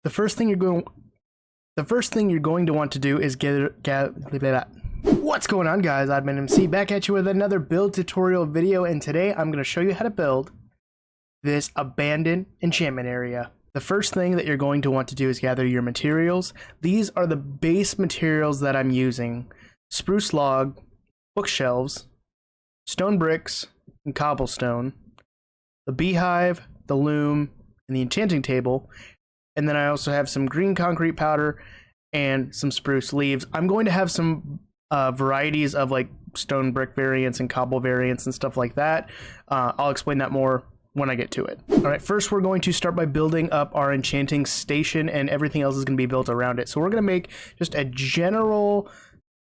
The first thing you're going to want to do is What's going on, guys? OddManMC back at you with another build tutorial video, and today I'm going to show you how to build this abandoned enchantment area. The first thing that you're going to want to do is gather your materials. These are the base materials that I'm using: spruce log, bookshelves, stone bricks, and cobblestone, the beehive, the loom, and the enchanting table. And then I also have some green concrete powder and some spruce leaves. I'm going to have some varieties of like stone brick variants and cobble variants and stuff like that. I'll explain that more when I get to it. All right, first we're going to start by building up our enchanting station, and everything else is going to be built around it. So we're going to make just a general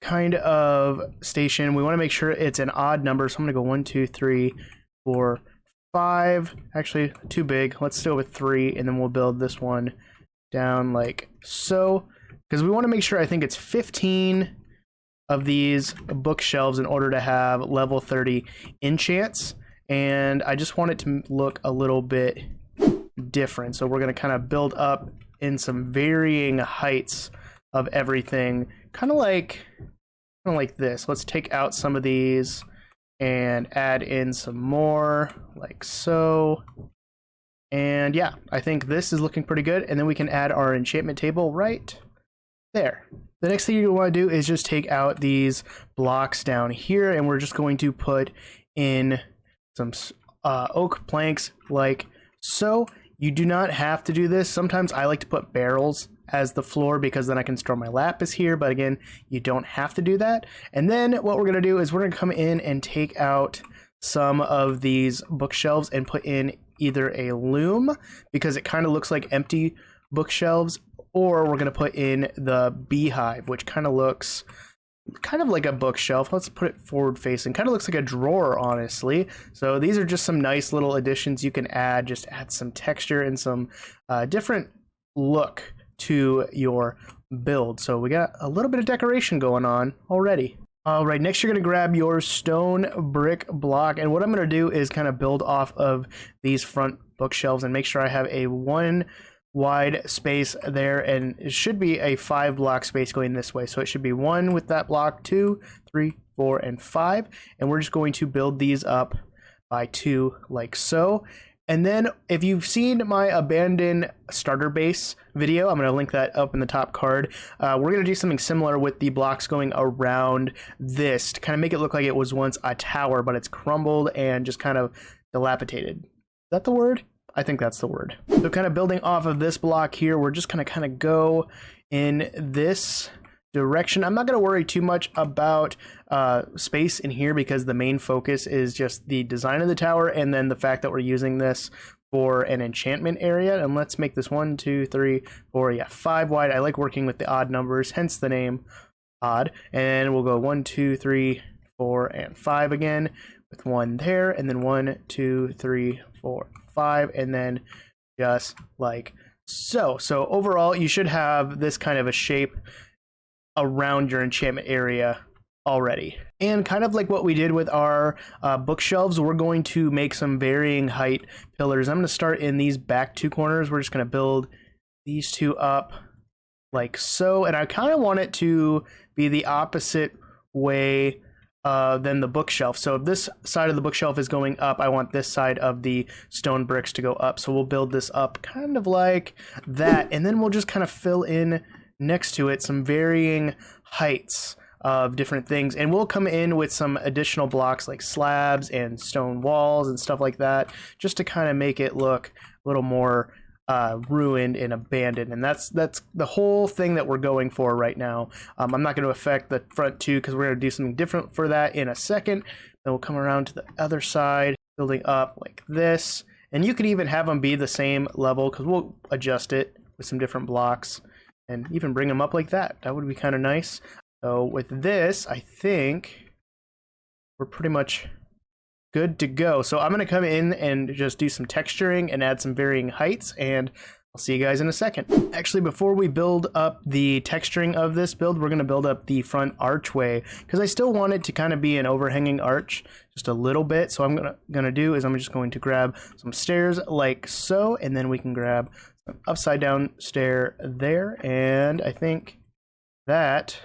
kind of station. We want to make sure it's an odd number. So I'm going to go 1, 2, 3, 4, 5. Actually, too big. Let's go with 3, and then we'll build this one down like so, because we want to make sure, I think it's 15 of these bookshelves in order to have level 30 enchants, and I just want it to look a little bit different. So we're going to kind of build up in some varying heights of everything, kind of like this. Let's take out some of these and add in some more like so. And yeah, I think this is looking pretty good. And then we can add our enchantment table right there. The next thing you want to do is just take out these blocks down here, and we're just going to put in some oak planks like so. You do not have to do this. Sometimes I like to put barrels as the floor because then I can store my lapis here, but again, you don't have to do that. And then what we're going to do is we're going to come in and take out some of these bookshelves and put in either a loom, because it kind of looks like empty bookshelves, or we're going to put in the beehive, which kind of looks kind of like a bookshelf. Let's put it forward facing. Kind of looks like a drawer, honestly. So these are just some nice little additions you can add. Just add some texture and some different look to your build. So we got a little bit of decoration going on already. All right, next you're going to grab your stone brick block, and what I'm going to do is kind of build off of these front bookshelves and make sure I have a 1 wide space there, and it should be a 5 block space going this way. So it should be 1 with that block, 2, 3, 4, and 5, and we're just going to build these up by 2 like so. And then if you've seen my abandoned starter base video, I'm going to link that up in the top card. We're going to do something similar with the blocks going around this to kind of make it look like it was once a tower, but it's crumbled and just kind of dilapidated. Is that the word? I think that's the word. So kind of building off of this block here, we're just going to kind of go in this direction. I'm not going to worry too much about space in here because the main focus is just the design of the tower and then the fact that we're using this for an enchantment area. And let's make this 1, 2, 3, 4, yeah, 5 wide. I like working with the odd numbers, hence the name odd. And we'll go 1, 2, 3, 4, and 5 again with 1 there, and then 1, 2, 3, 4, 5, and then just like so. So overall, you should have this kind of a shape around your enchantment area already. And kind of like what we did with our bookshelves, we're going to make some varying height pillars. I'm going to start in these back 2 corners. We're just going to build these 2 up like so, and I kind of want it to be the opposite way than the bookshelf. So if this side of the bookshelf is going up, I want this side of the stone bricks to go up. So we'll build this up kind of like that, and then we'll just kind of fill in next to it some varying heights of different things, and we'll come in with some additional blocks like slabs and stone walls and stuff like that, just to kind of make it look a little more ruined and abandoned. And that's the whole thing that we're going for right now. I'm not going to affect the front 2 because we're going to do something different for that in a second. Then we'll come around to the other side, building up like this, and you could even have them be the same level because we'll adjust it with some different blocks and even bring them up like that. That would be kind of nice. So with this, I think we're pretty much good to go. So I'm going to come in and just do some texturing and add some varying heights, and I'll see you guys in a second. Actually, before we build up the texturing of this build, we're going to build up the front archway because I still want it to kind of be an overhanging arch just a little bit. So I'm going to do is I'm just going to grab some stairs like so, and then we can grab upside down stair there, and I think that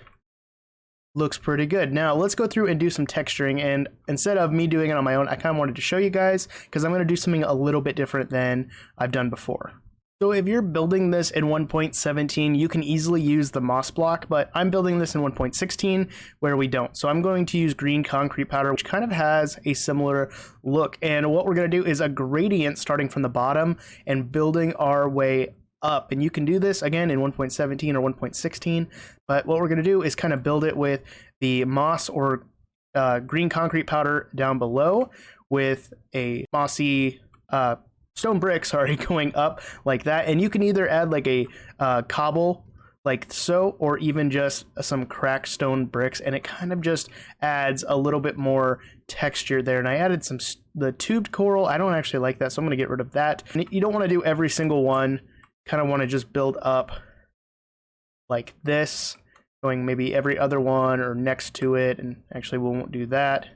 looks pretty good. Now let's go through and do some texturing, and instead of me doing it on my own, I kind of wanted to show you guys because I'm going to do something a little bit different than I've done before. So if you're building this in 1.17, you can easily use the moss block, but I'm building this in 1.16 where we don't. So I'm going to use green concrete powder, which kind of has a similar look. And what we're going to do is a gradient starting from the bottom and building our way up. And you can do this again in 1.17 or 1.16, but what we're going to do is kind of build it with the moss or green concrete powder down below with a mossy stone brick, going up like that. And you can either add like a cobble like so, or even just some cracked stone bricks, and it kind of just adds a little bit more texture there. And I added the tubed coral. I don't actually like that, so I'm going to get rid of that. And you don't want to do every single one. Kind of want to just build up like this, going maybe every other one or next to it. And actually we won't do that.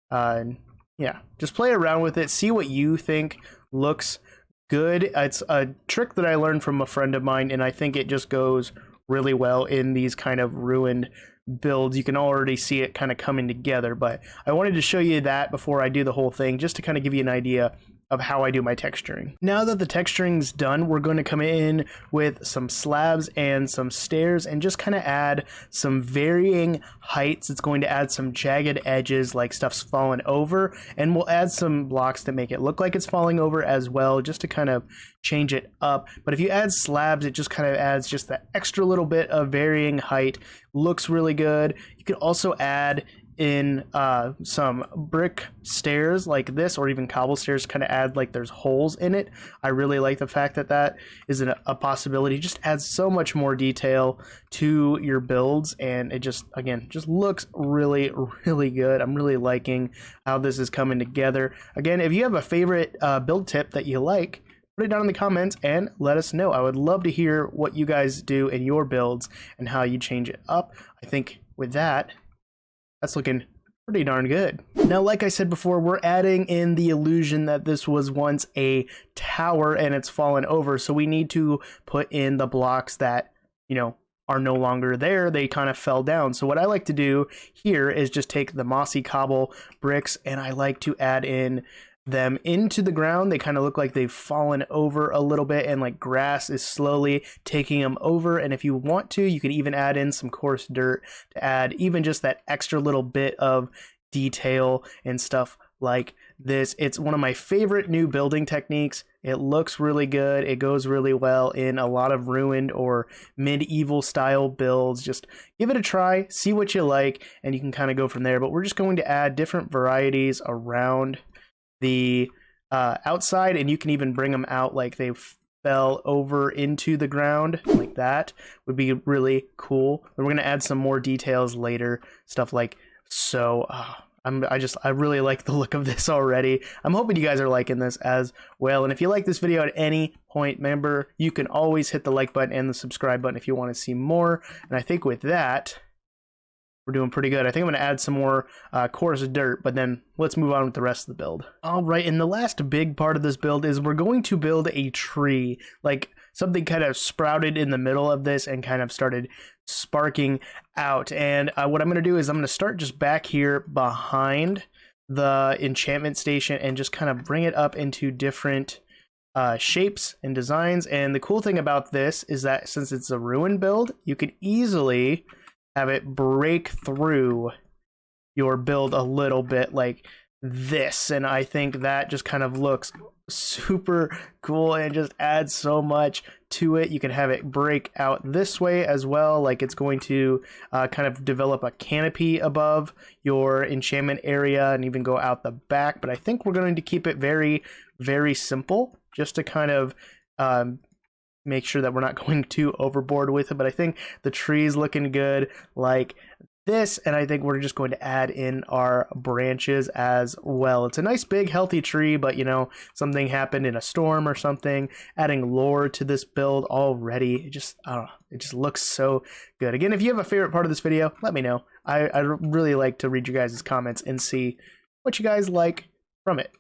And yeah, just play around with it, see what you think looks good. It's a trick that I learned from a friend of mine, and I think it just goes really well in these kind of ruined builds. You can already see it kind of coming together, but I wanted to show you that before I do the whole thing, just to kind of give you an idea of how I do my texturing. Now that the texturing's done, we're going to come in with some slabs and some stairs and just kind of add some varying heights. It's going to add some jagged edges like stuff's fallen over, and we'll add some blocks that make it look like it's falling over as well, just to kind of change it up. But if you add slabs, it just kind of adds just that extra little bit of varying height. Looks really good. You can also add in some brick stairs like this, or even cobble stairs, kind of add like there's holes in it. I really like the fact that that is a possibility. It just adds so much more detail to your builds, and it just, again, just looks really, really good. I'm really liking how this is coming together. Again, if you have a favorite build tip that you like, put it down in the comments and let us know. I would love to hear what you guys do in your builds and how you change it up. I think with that, that's looking pretty darn good. Now, like I said before, we're adding in the illusion that this was once a tower and it's fallen over. So we need to put in the blocks that, you know, are no longer there. They kind of fell down. So what I like to do here is just take the mossy cobble bricks, and I like to add in them into the ground. They kind of look like they've fallen over a little bit, and like grass is slowly taking them over. And if you want to, you can even add in some coarse dirt to add even just that extra little bit of detail and stuff like this. It's one of my favorite new building techniques. It looks really good. It goes really well in a lot of ruined or medieval style builds. Just give it a try, see what you like, and you can kind of go from there. But we're just going to add different varieties around the outside, and you can even bring them out like they fell over into the ground like that. Would be really cool. And we're going to add some more details later, stuff like so. I really like the look of this already. I'm hoping you guys are liking this as well. And if you like this video at any point, remember, you can always hit the like button and the subscribe button if you want to see more. And I think with that, we're doing pretty good. I think I'm going to add some more coarse dirt, but then let's move on with the rest of the build. All right, and the last big part of this build is we're going to build a tree. Like something kind of sprouted in the middle of this and kind of started sparking out. And what I'm going to do is I'm going to start just back here behind the enchantment station and just kind of bring it up into different shapes and designs. And the cool thing about this is that since it's a ruin build, you can easily have it break through your build a little bit like this, and I think that just kind of looks super cool and just adds so much to it. You can have it break out this way as well, like it's going to kind of develop a canopy above your enchantment area and even go out the back. But I think we're going to keep it very, very simple, just to kind of make sure that we're not going too overboard with it. But I think the tree's looking good like this, and I think we're just going to add in our branches as well. It's a nice big healthy tree, but you know, something happened in a storm or something. Adding lore to this build already, it just, I don't know, it just looks so good. Again, if you have a favorite part of this video, let me know. I really like to read your guys' comments and see what you guys like from it.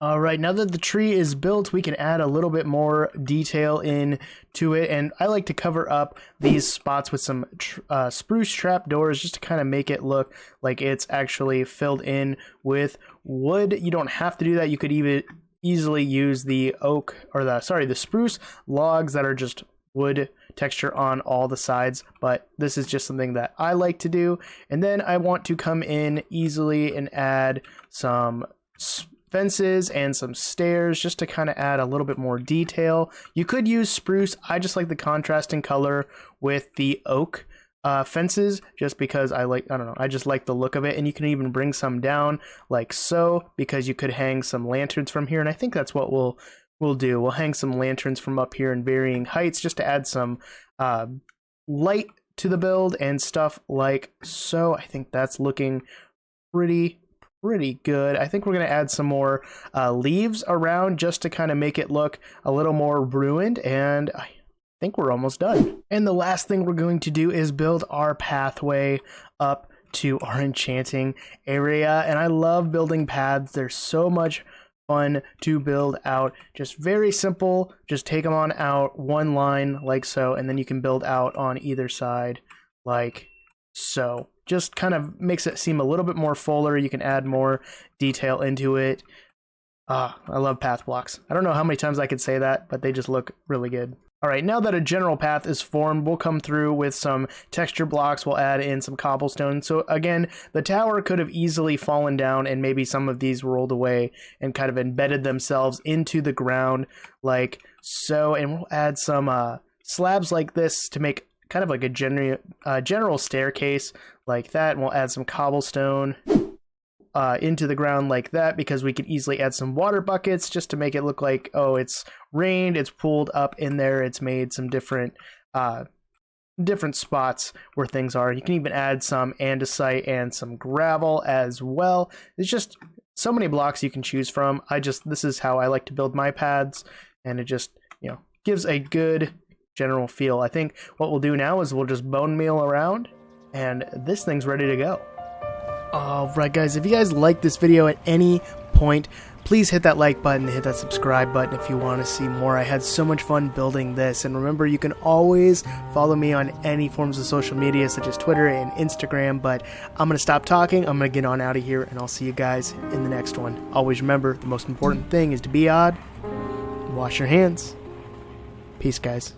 Alright, now that the tree is built, we can add a little bit more detail into it, and I like to cover up these spots with some spruce trapdoors just to kind of make it look like it's actually filled in with wood. You don't have to do that. You could even easily use the oak, or the spruce logs that are just wood texture on all the sides, but this is just something that I like to do. And then I want to come in easily and add some fences and some stairs just to kind of add a little bit more detail. You could use spruce. I just like the contrasting color with the oak fences just because I don't know, I just like the look of it. And you can even bring some down like so, because you could hang some lanterns from here, and I think that's what we'll do. We'll hang some lanterns from up here in varying heights just to add some light to the build and stuff like so. I think that's looking pretty good. I think we're going to add some more leaves around just to kind of make it look a little more ruined, and I think we're almost done. And the last thing we're going to do is build our pathway up to our enchanting area, and I love building paths. They're so much fun to build out. Just very simple. Just take them on out one line like so, and then you can build out on either side like so. Just kind of makes it seem a little bit more fuller. You can add more detail into it. I love path blocks. I don't know how many times I could say that, but they just look really good. All right, now that a general path is formed, we'll come through with some texture blocks. We'll add in some cobblestone. So again, the tower could have easily fallen down and maybe some of these rolled away and kind of embedded themselves into the ground like so. And we'll add some slabs like this to make kind of like a general staircase like that, and we'll add some cobblestone into the ground like that, because we could easily add some water buckets just to make it look like, oh, it's rained, it's pooled up in there, it's made some different spots where things are. You can even add some andesite and some gravel as well. It's just so many blocks you can choose from. This is how I like to build my paths, and it just, you know, gives a good general feel. I think what we'll do now is we'll just bone meal around, and this thing's ready to go. Alright guys, if you guys like this video at any point, please hit that like button, hit that subscribe button if you want to see more. I had so much fun building this, and remember, you can always follow me on any forms of social media such as Twitter and Instagram. But I'm going to stop talking, I'm going to get on out of here, and I'll see you guys in the next one. Always remember, the most important thing is to be odd, wash your hands. Peace guys.